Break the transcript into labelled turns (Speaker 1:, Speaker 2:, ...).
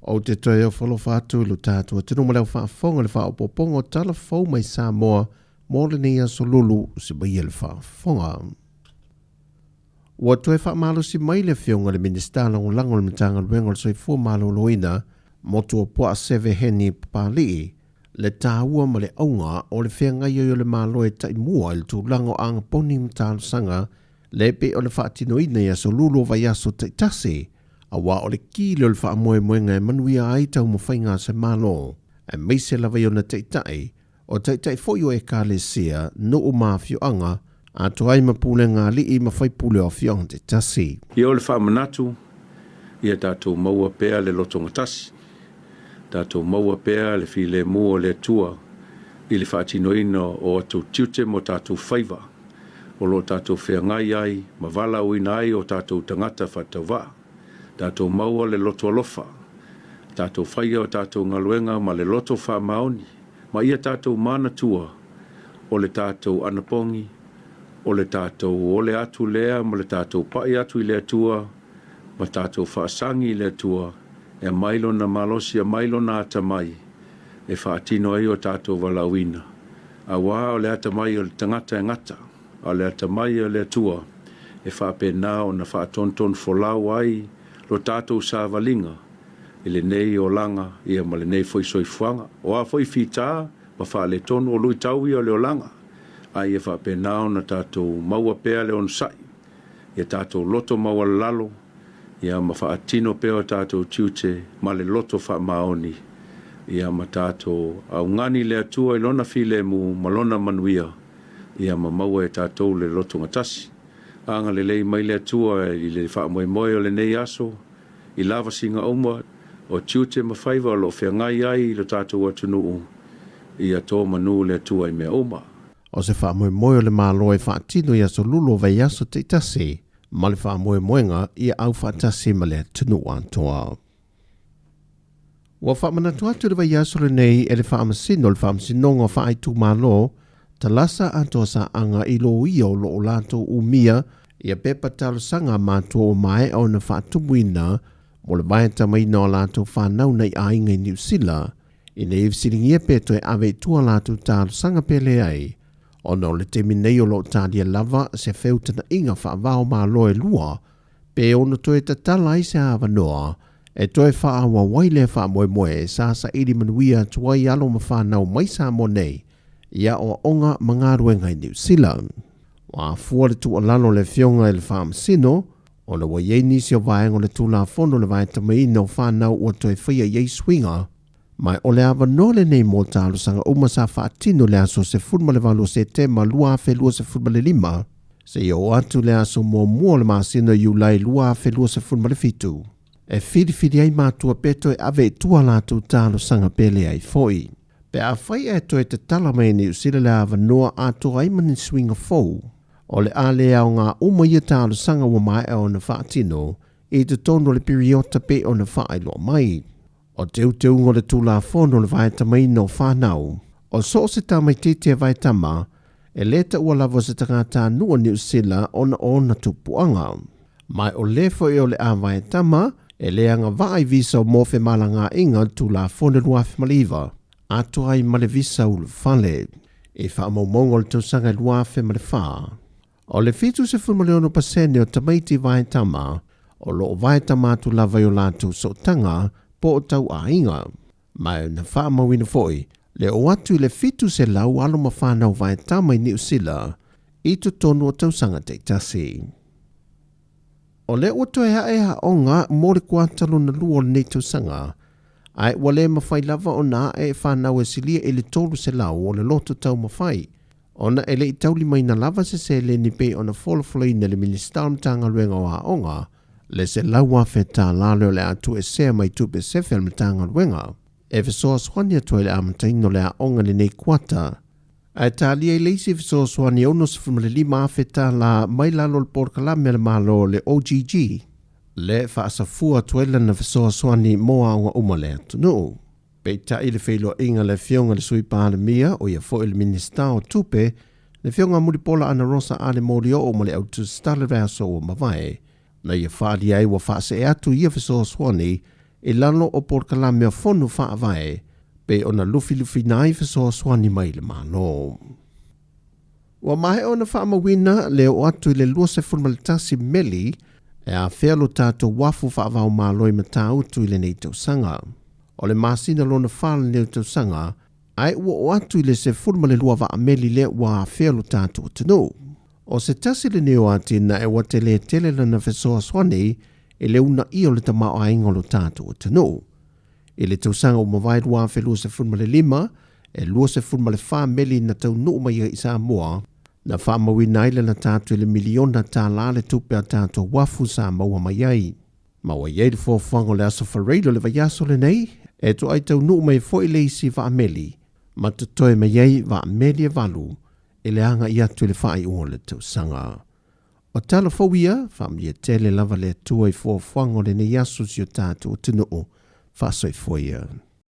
Speaker 1: O te toi o whalo whātu lu tātua tino maleo whaafonga le whaopoponga o tala whau mai Sāmoa mō le nei aso lulu si mai le whaafonga. Ua toi whaamalo si mai le whionga le minister lango lango le matanga luenga le soifua malo loina mo tua pua seve heni pālii le tāua ma le aunga o le whengai o le malo e tai mua il tu lango anga poni mtalo sanga le pe o le whaatino ina i aso lulu vai aso tai tasi a wā o le kīlo le wha moe moenga e manuia ai tau mo whainga se malo e meise lava i o na teitai o teitai fo e ka le sia no o maa fioanga a toai mapule ngā li i mawhai pule o fionga te tasi.
Speaker 2: I o le wha manatu i a tātou maua pēr le lotonga tasi. Tātou maua pēr le fi le mua le tua i le whaatinoina o atu tiute mo tātou whaiva. O lo tātou whea ngai ai, ma wala uina ai o tātou tangata whatau waa. Tātou maua le loto alofa. Tātou whaia o tātou ngaluenga ma le loto wha maoni. Ma ia tātou mana tua o le tātou anapongi, o le tātou o le atu lea, ma le tātou pai atu i le tua, ma tātou whaasangi i le tua, e mailo na malosi a mailo na atamai, e whaatino ai o tātou walawina. A wā o le atamai o le tangata e ngata, o le atamai o le tua, e whaapena o na whaatonton folau ai, lo tātou sāwalinga, i le nei o langa, ia ma le nei foi soifuanga, o a foi fita, ma wha le tonu o lui tau i o le o langa, ai e wha penao na tātou maua pēr le on sai, ia tātou loto maua lalo, ia ma wha atino pēr o tātou tiute, ma le loto wha maoni, ia ma tātou au ngani le atua i lona file mu, ma lona manuia, ia ma maua e tātou le loto ngatasi, anga le lei mai le atua i le wha moe moe o le nei aso, i lava singa oma, o tiute ma whaiva o lo whea ngai ai i le tātou atunuu, i a tō manu le atua i mea oma.
Speaker 1: O se wha moe moe o le malo e wha tino i aso lulo vai aso te tasi, ma le wha moe moenga i au wha tasi ma le atunuu antoa. Wa wha manatu atu le vai aso le nei e le wha amasino le wha amasinonga wha aitu malo, talasa antoa sa anga i lo ia o lo o lato umia ia pepa talo sanga mātua o mai au na whaatumuina mo le vai tamaina o lato whanau nei a inga i New Zealand i ne ifsiringia peto e ave tua lato talo sanga pele ai o no le temi nei o lo tādia lava se feutana inga whaavao mā loe lua pe ono toe tatala i se awa noa e toe whaawa waile wha moe moe sasa iri manuia tuai alo ma whanau mai Sāmoa nei ia o onga mangaruenga i New Zealand. Wa fua le tu alalo le fionga le farm sino, o le waiei nisi o vaengo le tula fono le vae tamai no whanau o toi whaia yei swinga, mai o le awa no le nei mo talo sanga umasa whaatino le aso se fulma le valo se te ma lua fe lua se fulma le lima, se i o atu le aso mo mua le masino yu lai lua fe lua se fulma le fitu. E whiri ai mātua peto e ave tua latu talo sanga pele ai foi. Pe a whai e toi te tala mai ni usila le awa noa a toa imani swinga fou. O le ale au ngā uma ia tālu sanga wa mai au na whaatino i te tono le periota pe o na whaailoa mai. O te ungo le tula whono le vai tamai no whanau. O so se tamai te vai tama e leta ua lavo se tangata nua ni usila ona tupuanga. Mai o le foi o le a vai tama e leanga vai visa o mofe malanga inga tula whono luafi maliva. Ato ai male visa ulu fale, e wha maumongo le tausanga luafe male wha. O le fitu se fulmaleono pasene o tamaiti vai tama, o loo vai tama tu lava o latu so tanga po o tau a inga. Mai na wha mawina foi, le o atu le fitu se lau alo ma whanau vai tama i New Zealand, i tu tonu o tausanga te tasi. O le oto e ha onga mo le kuatalo na luo le nei tausanga, ai wale mawhai lava o na e whanau e silia e le tolu se lau o le loto tau mawhai. Ona e le i tauli mai na lava se le ni pe ona folofoloi na le minister tanga luenga o onga, le se lau a wheta lalo le atu e sea mai tupe sefel matanga luenga. E visoa swania toi le amataino le onga le nei kuata. Ai talia i leisi visoa swani ono se fumale lima a wheta la mai lalo le porkalame le malo le OGG. Le whaasafua tuela na visoa swani moa aunga umale atunu. Peita i le whailo inga le fionga le sui pāle mia o ia fo il minister o tupe le fionga muripola ana rosa ale morio o male au tu stale reaso o mawai. Na ia whaali ai wa whaase e atu ia visoa swani e lalo o porkala mea fonu whaavae, pe ona lufi nai whasoa swani mai le mano. Wa mahe ona whaamawina leo o atu i le lua se fulmalitasi meli, e a whealo tātou wafu whaavau māloi mata utu i le nei tausanga. O le masina lona whaala nei tausanga, ai ua o atu i le se fulmale lua wa ameli le wa a whealo tātou tanu. O se tasi le neo atina e wate le tele lana whesoa swani, e le una i o le tamao a ingolo tātou tanu. E le tausanga o mawai lua a lua se fulmale lima, e lua se fulmale wha meli na tau nuu mai i Sāmoa, na whaamawina ile na tātou le miliona Tala le tupe a tātou wafu Sāmoa mai ai. Maua iei le fōwhango le aso whareido le vaiaso le nei, e to ai tau nuu mai fo i le isi wa ameli, ma te toe mai iei wa ameli e valu, e le anga i atu le whaai ua le tausanga. O tala fawia, whamia tele lava le tua i fōwhango le ne yasu si o tātou tunu o, whasoi fwia.